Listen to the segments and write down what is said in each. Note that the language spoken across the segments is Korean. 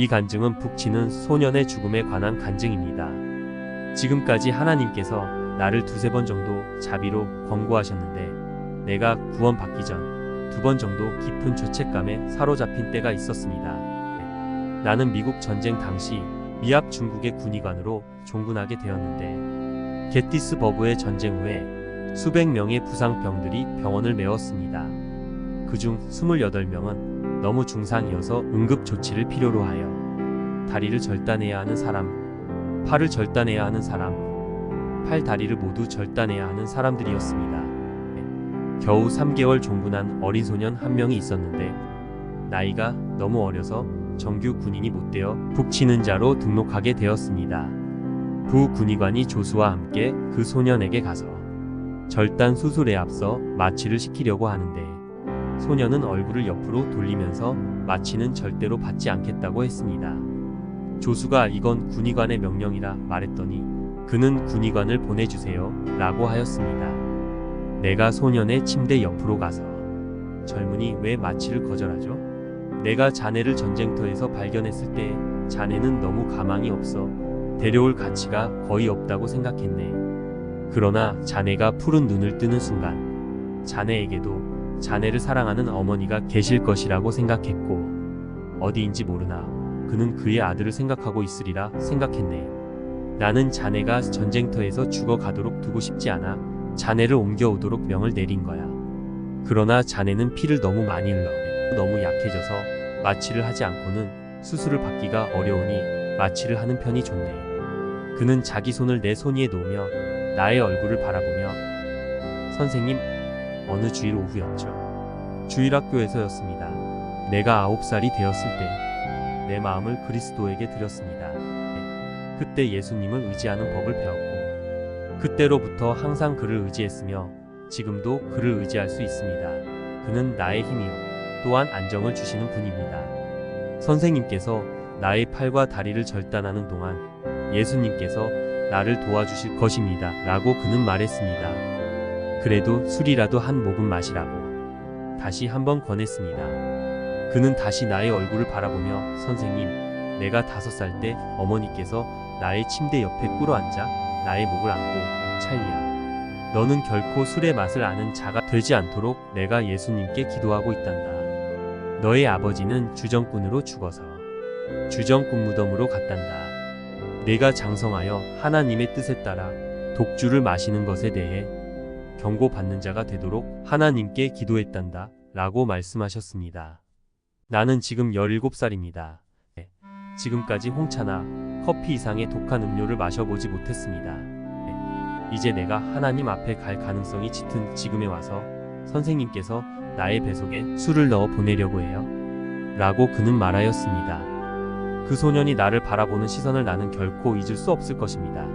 이 간증은 북치는 소년의 죽음에 관한 간증입니다. 지금까지 하나님께서 나를 두세 번 정도 자비로 권고하셨는데 내가 구원받기 전 2번 정도 깊은 죄책감에 사로잡힌 때가 있었습니다. 나는 미국 전쟁 당시 미합 중국의 군의관으로 종군하게 되었는데 게티스버그의 전쟁 후에 수백 명의 부상병들이 병원을 메웠습니다. 그중 28명은 너무 중상이어서 응급조치를 필요로 하여 다리를 절단해야 하는 사람, 팔을 절단해야 하는 사람, 팔 다리를 모두 절단해야 하는 사람들이었습니다. 겨우 3개월 종군한 어린 소년 한 명이 있었는데 나이가 너무 어려서 정규 군인이 못 되어 북치는 자로 등록하게 되었습니다. 부 군의관이 조수와 함께 그 소년에게 가서 절단 수술에 앞서 마취를 시키려고 하는데 소년은 얼굴을 옆으로 돌리면서 마취는 절대로 받지 않겠다고 했습니다. 조수가 이건 군의관의 명령이라 말했더니 그는 군의관을 보내주세요 라고 하였습니다. 내가 소년의 침대 옆으로 가서 젊은이 왜 마취를 거절하죠? 내가 자네를 전쟁터에서 발견했을 때 자네는 너무 가망이 없어 데려올 가치가 거의 없다고 생각했네. 그러나 자네가 푸른 눈을 뜨는 순간 자네에게도 자네를 사랑하는 어머니가 계실 것이라고 생각했고 어디인지 모르나 그는 그의 아들을 생각하고 있으리라 생각했네. 나는 자네가 전쟁터에서 죽어가도록 두고 싶지 않아 자네를 옮겨오도록 명을 내린 거야. 그러나 자네는 피를 너무 많이 흘러 너무 약해져서 마취를 하지 않고는 수술을 받기가 어려우니 마취를 하는 편이 좋네. 그는 자기 손을 내 손 위에 놓으며 나의 얼굴을 바라보며 선생님, 어느 주일 오후였죠. 주일학교에서였습니다. 내가 9살이 되었을 때 내 마음을 그리스도에게 드렸습니다. 그때 예수님을 의지하는 법을 배웠고 그때로부터 항상 그를 의지했으며 지금도 그를 의지할 수 있습니다. 그는 나의 힘이요 또한 안정을 주시는 분입니다. 선생님께서 나의 팔과 다리를 절단하는 동안 예수님께서 나를 도와주실 것입니다 라고 그는 말했습니다. 그래도 술이라도 한 모금 마시라고 다시 한번 권했습니다. 그는 다시 나의 얼굴을 바라보며 선생님, 내가 5살 때 어머니께서 나의 침대 옆에 꿇어앉아 나의 목을 안고 찰리야, 너는 결코 술의 맛을 아는 자가 되지 않도록 내가 예수님께 기도하고 있단다. 너의 아버지는 주정꾼으로 죽어서 주정꾼 무덤으로 갔단다. 내가 장성하여 하나님의 뜻에 따라 독주를 마시는 것에 대해 경고받는 자가 되도록 하나님께 기도했단다 라고 말씀하셨습니다. 나는 지금 17살입니다. 지금까지 홍차나 커피 이상의 독한 음료를 마셔보지 못했습니다. 이제 내가 하나님 앞에 갈 가능성이 짙은 지금에 와서 선생님께서 나의 뱃속에 술을 넣어 보내려고 해요 라고 그는 말하였습니다. 그 소년이 나를 바라보는 시선을 나는 결코 잊을 수 없을 것입니다.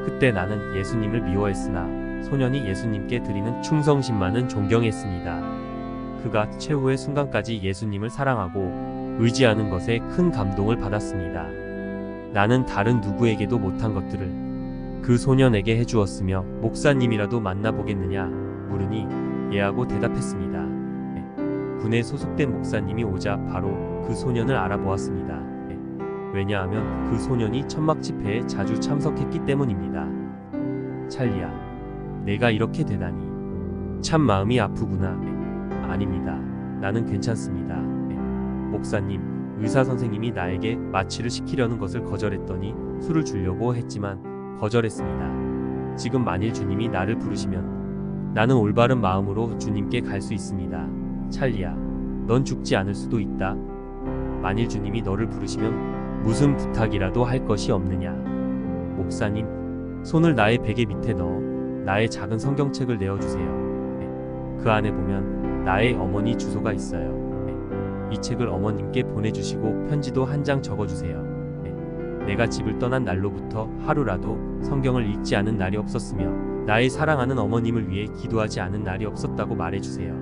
그때 나는 예수님을 미워했으나 소년이 예수님께 드리는 충성심만은 존경했습니다. 그가 최후의 순간까지 예수님을 사랑하고 의지하는 것에 큰 감동을 받았습니다. 나는 다른 누구에게도 못한 것들을 그 소년에게 해주었으며 목사님이라도 만나보겠느냐 물으니 예하고 대답했습니다. 군에 소속된 목사님이 오자 바로 그 소년을 알아보았습니다. 왜냐하면 그 소년이 천막 집회에 자주 참석했기 때문입니다. 찰리야, 내가 이렇게 되다니 참 마음이 아프구나. 아닙니다. 나는 괜찮습니다. 목사님, 의사 선생님이 나에게 마취를 시키려는 것을 거절했더니 술을 주려고 했지만 거절했습니다. 지금 만일 주님이 나를 부르시면 나는 올바른 마음으로 주님께 갈 수 있습니다. 찰리야, 넌 죽지 않을 수도 있다. 만일 주님이 너를 부르시면 무슨 부탁이라도 할 것이 없느냐. 목사님, 손을 나의 베개 밑에 넣어 나의 작은 성경책을 내어주세요. 그 안에 보면 나의 어머니 주소가 있어요. 이 책을 어머님께 보내주시고 편지도 한 장 적어주세요. 내가 집을 떠난 날로부터 하루라도 성경을 읽지 않은 날이 없었으며 나의 사랑하는 어머님을 위해 기도하지 않은 날이 없었다고 말해주세요.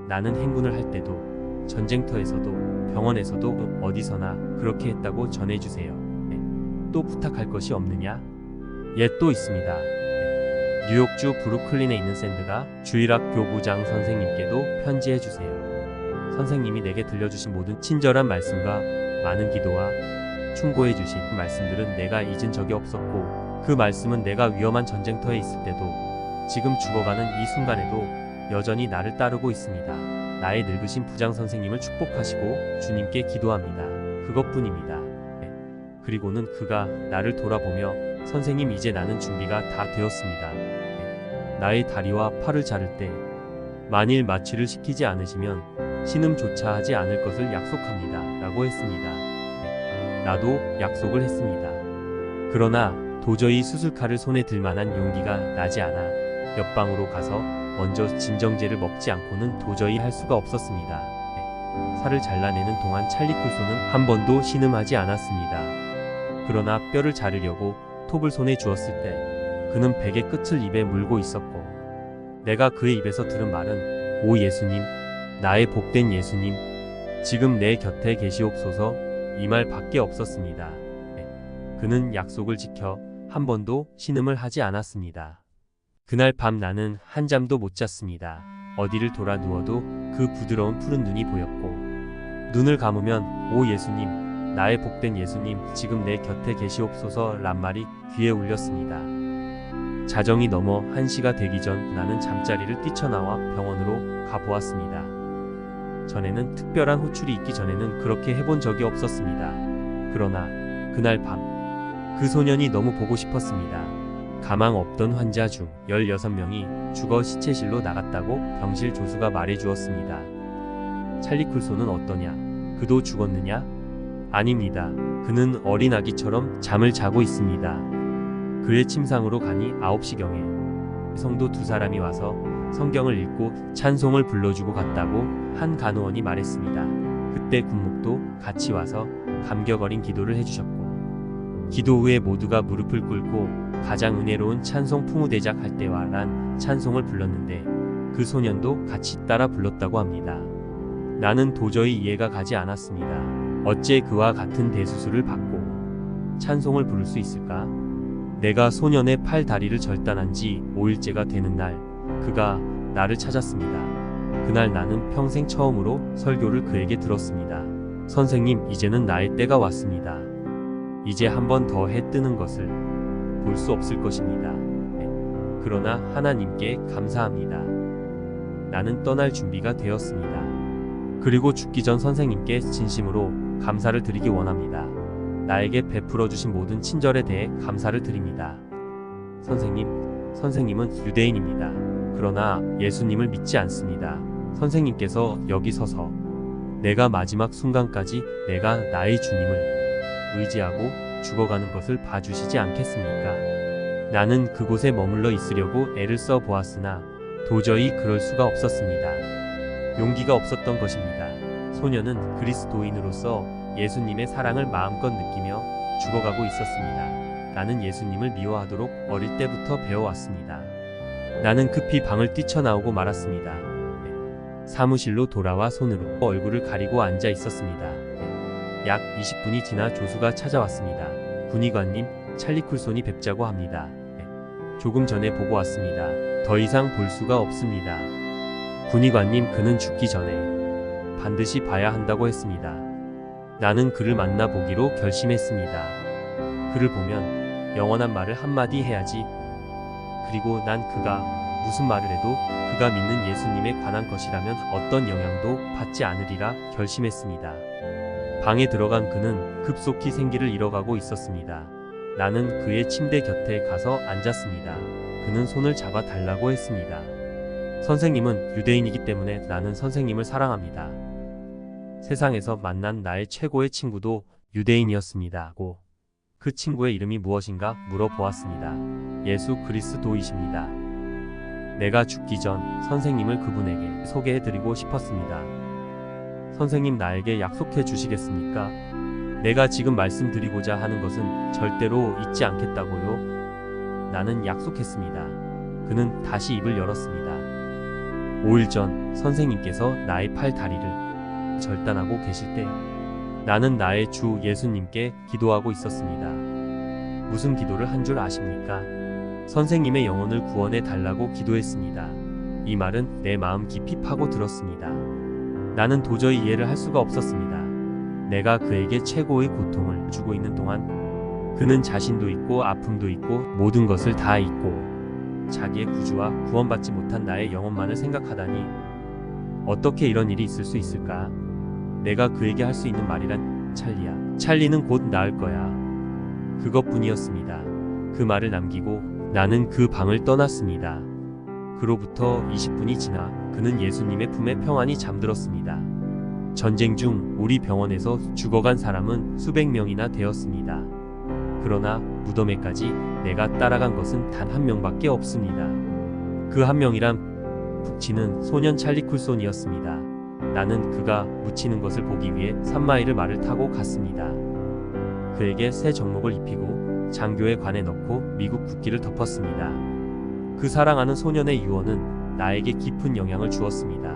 나는 행군을 할 때도 전쟁터에서도 병원에서도 어디서나 그렇게 했다고 전해주세요. 또 부탁할 것이 없느냐? 예, 또 있습니다. 뉴욕주 브루클린에 있는 샌드가 주일학교 부장 선생님께도 편지해주세요. 선생님이 내게 들려주신 모든 친절한 말씀과 많은 기도와 충고해 주신 말씀들은 내가 잊은 적이 없었고, 그 말씀은 내가 위험한 전쟁터에 있을 때도, 지금 죽어가는 이 순간에도 여전히 나를 따르고 있습니다. 나의 늙으신 부장 선생님을 축복하시고 주님께 기도합니다. 그것뿐입니다. 그리고는 그가 나를 돌아보며 선생님, 이제 나는 준비가 다 되었습니다. 나의 다리와 팔을 자를 때 만일 마취를 시키지 않으시면 신음조차 하지 않을 것을 약속합니다. 라고 했습니다. 나도 약속을 했습니다. 그러나 도저히 수술칼을 손에 들 만한 용기가 나지 않아 옆방으로 가서 먼저 진정제를 먹지 않고는 도저히 할 수가 없었습니다. 살을 잘라내는 동안 찰리쿨소는 한 번도 신음하지 않았습니다. 그러나 뼈를 자르려고 톱을 손에 쥐었을 때 그는 베개 끝을 입에 물고 있었고, 내가 그의 입에서 들은 말은 오 예수님, 나의 복된 예수님, 지금 내 곁에 계시옵소서, 이 말 밖에 없었습니다. 그는 약속을 지켜 한 번도 신음을 하지 않았습니다. 그날 밤 나는 한잠도 못 잤습니다. 어디를 돌아 누워도 그 부드러운 푸른 눈이 보였고, 눈을 감으면 오 예수님, 나의 복된 예수님, 지금 내 곁에 계시옵소서 란 말이 귀에 울렸습니다. 자정이 넘어 1시가 되기 전 나는 잠자리를 뛰쳐나와 병원으로 가보았습니다. 전에는 특별한 호출이 있기 전에는 그렇게 해본 적이 없었습니다. 그러나 그날 밤 그 소년이 너무 보고 싶었습니다. 가망 없던 환자 중 16명이 죽어 시체실로 나갔다고 병실 조수가 말해주었습니다. 찰리쿨소는 어떠냐? 그도 죽었느냐? 아닙니다. 그는 어린아기처럼 잠을 자고 있습니다. 그의 침상으로 가니 9시경에 성도 2사람이 와서 성경을 읽고 찬송을 불러주고 갔다고 한 간호원이 말했습니다. 그때 군목도 같이 와서 감격 어린 기도를 해주셨고, 기도 후에 모두가 무릎을 꿇고 가장 은혜로운 찬송 풍우대작 할 때와 란 찬송을 불렀는데 그 소년도 같이 따라 불렀다고 합니다. 나는 도저히 이해가 가지 않았습니다. 어째 그와 같은 대수술을 받고 찬송을 부를 수 있을까? 내가 소년의 팔 다리를 절단한 지 5일째가 되는 날 그가 나를 찾았습니다. 그날 나는 평생 처음으로 설교를 그에게 들었습니다. 선생님, 이제는 나의 때가 왔습니다. 이제 한 번 더 해 뜨는 것을 볼 수 없을 것입니다. 그러나 하나님께 감사합니다. 나는 떠날 준비가 되었습니다. 그리고 죽기 전 선생님께 진심으로 감사를 드리기 원합니다. 나에게 베풀어 주신 모든 친절에 대해 감사를 드립니다. 선생님은 유대인입니다. 그러나 예수님을 믿지 않습니다. 선생님께서 여기 서서 내가 마지막 순간까지 내가 나의 주님을 의지하고 죽어가는 것을 봐주시지 않겠습니까? 나는 그곳에 머물러 있으려고 애를 써 보았으나 도저히 그럴 수가 없었습니다. 용기가 없었던 것입니다. 소년은 그리스도인으로서 예수님의 사랑을 마음껏 느끼며 죽어가고 있었습니다. 나는 예수님을 미워하도록 어릴 때부터 배워왔습니다. 나는 급히 방을 뛰쳐나오고 말았습니다. 사무실로 돌아와 손으로 얼굴을 가리고 앉아 있었습니다. 약 20분이 지나 조수가 찾아왔습니다. 군의관님, 찰리쿨손이 뵙자고 합니다. 조금 전에 보고 왔습니다. 더 이상 볼 수가 없습니다. 군의관님, 그는 죽기 전에 반드시 봐야 한다고 했습니다. 나는 그를 만나보기로 결심했습니다. 그를 보면 영원한 말을 한마디 해야지. 그리고 난 그가 무슨 말을 해도 그가 믿는 예수님에 관한 것이라면 어떤 영향도 받지 않으리라 결심했습니다. 방에 들어간 그는 급속히 생기를 잃어가고 있었습니다. 나는 그의 침대 곁에 가서 앉았습니다. 그는 손을 잡아 달라고 했습니다. 선생님은 유대인이기 때문에 나는 선생님을 사랑합니다. 세상에서 만난 나의 최고의 친구도 유대인이었습니다. 고 그 친구의 이름이 무엇인가 물어보았습니다. 예수 그리스도이십니다. 내가 죽기 전 선생님을 그분에게 소개해드리고 싶었습니다. 선생님, 나에게 약속해 주시겠습니까? 내가 지금 말씀드리고자 하는 것은 절대로 잊지 않겠다고요. 나는 약속했습니다. 그는 다시 입을 열었습니다. 5일 전 선생님께서 나의 팔 다리를 절단하고 계실 때 나는 나의 주 예수님께 기도하고 있었습니다. 무슨 기도를 한 줄 아십니까? 선생님의 영혼을 구원해 달라고 기도했습니다. 이 말은 내 마음 깊이 파고 들었습니다. 나는 도저히 이해를 할 수가 없었습니다. 내가 그에게 최고의 고통을 주고 있는 동안 그는 자신도 잊고 아픔도 잊고 모든 것을 다 잊고 자기의 구주와 구원받지 못한 나의 영혼만을 생각하다니 어떻게 이런 일이 있을 수 있을까? 내가 그에게 할 수 있는 말이란 찰리야. 찰리는 곧 나을 거야. 그것뿐이었습니다. 그 말을 남기고 나는 그 방을 떠났습니다. 그로부터 20분이 지나 그는 예수님의 품에 평안히 잠들었습니다. 전쟁 중 우리 병원에서 죽어간 사람은 수백 명이나 되었습니다. 그러나 무덤에까지 내가 따라간 것은 단 한 명밖에 없습니다. 그 한 명이란 푹치는 소년 찰리 쿨손이었습니다. 나는 그가 묻히는 것을 보기 위해 3마일을 말을 타고 갔습니다. 그에게 새 정목을 입히고 장교의 관에 넣고 미국 국기를 덮었습니다. 그 사랑하는 소년의 유언은 나에게 깊은 영향을 주었습니다.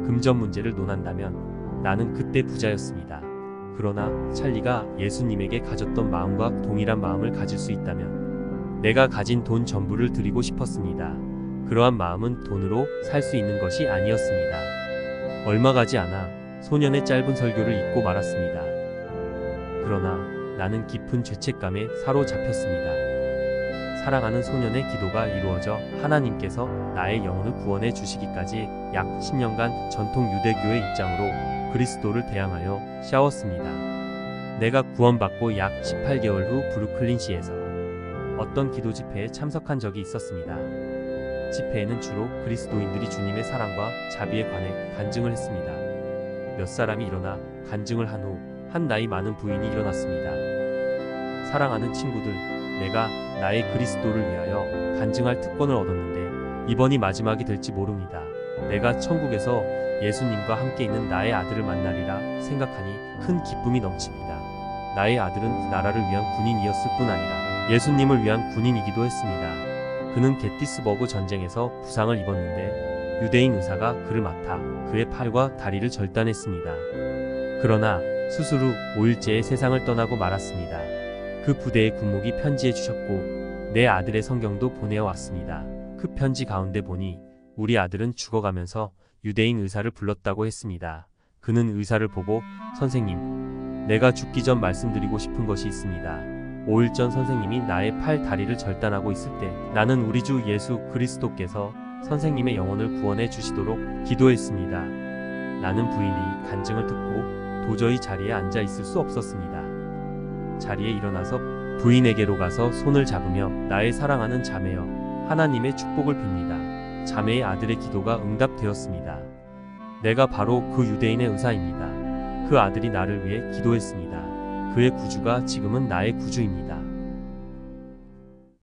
금전 문제를 논한다면 나는 그때 부자였습니다. 그러나 찰리가 예수님에게 가졌던 마음과 동일한 마음을 가질 수 있다면 내가 가진 돈 전부를 드리고 싶었습니다. 그러한 마음은 돈으로 살 수 있는 것이 아니었습니다. 얼마 가지 않아 소년의 짧은 설교를 잊고 말았습니다. 그러나 나는 깊은 죄책감에 사로잡혔습니다. 사랑하는 소년의 기도가 이루어져 하나님께서 나의 영혼을 구원해 주시기까지 약 10년간 전통 유대교의 입장으로 그리스도를 대항하여 싸웠습니다. 내가 구원받고 약 18개월 후 브루클린시에서 어떤 기도 집회에 참석한 적이 있었습니다. 집회에는 주로 그리스도인들이 주님의 사랑과 자비에 관해 간증을 했습니다. 몇 사람이 일어나 간증을 한 후 한 나이 많은 부인이 일어났습니다. 사랑하는 친구들, 내가 나의 그리스도를 위하여 간증할 특권을 얻었는데 이번이 마지막이 될지 모릅니다. 내가 천국에서 예수님과 함께 있는 나의 아들을 만나리라 생각하니 큰 기쁨이 넘칩니다. 나의 아들은 나라를 위한 군인이었을 뿐 아니라 예수님을 위한 군인이기도 했습니다. 그는 게티스버그 전쟁에서 부상을 입었는데 유대인 의사가 그를 맡아 그의 팔과 다리를 절단했습니다. 그러나 수술 후 5일째에 세상을 떠나고 말았습니다. 그 부대의 군목이 편지해 주셨고 내 아들의 성경도 보내어 왔습니다. 그 편지 가운데 보니 우리 아들은 죽어가면서 유대인 의사를 불렀다고 했습니다. 그는 의사를 보고 선생님, 내가 죽기 전 말씀드리고 싶은 것이 있습니다. 5일 전 선생님이 나의 팔 다리를 절단하고 있을 때 나는 우리 주 예수 그리스도께서 선생님의 영혼을 구원해 주시도록 기도했습니다. 나는 부인이 간증을 듣고 도저히 자리에 앉아 있을 수 없었습니다. 자리에 일어나서 부인에게로 가서 손을 잡으며 나의 사랑하는 자매여, 하나님의 축복을 빕니다. 자매의 아들의 기도가 응답되었습니다. 내가 바로 그 유대인의 의사입니다. 그 아들이 나를 위해 기도했습니다. 그의 구주가 지금은 나의 구주입니다.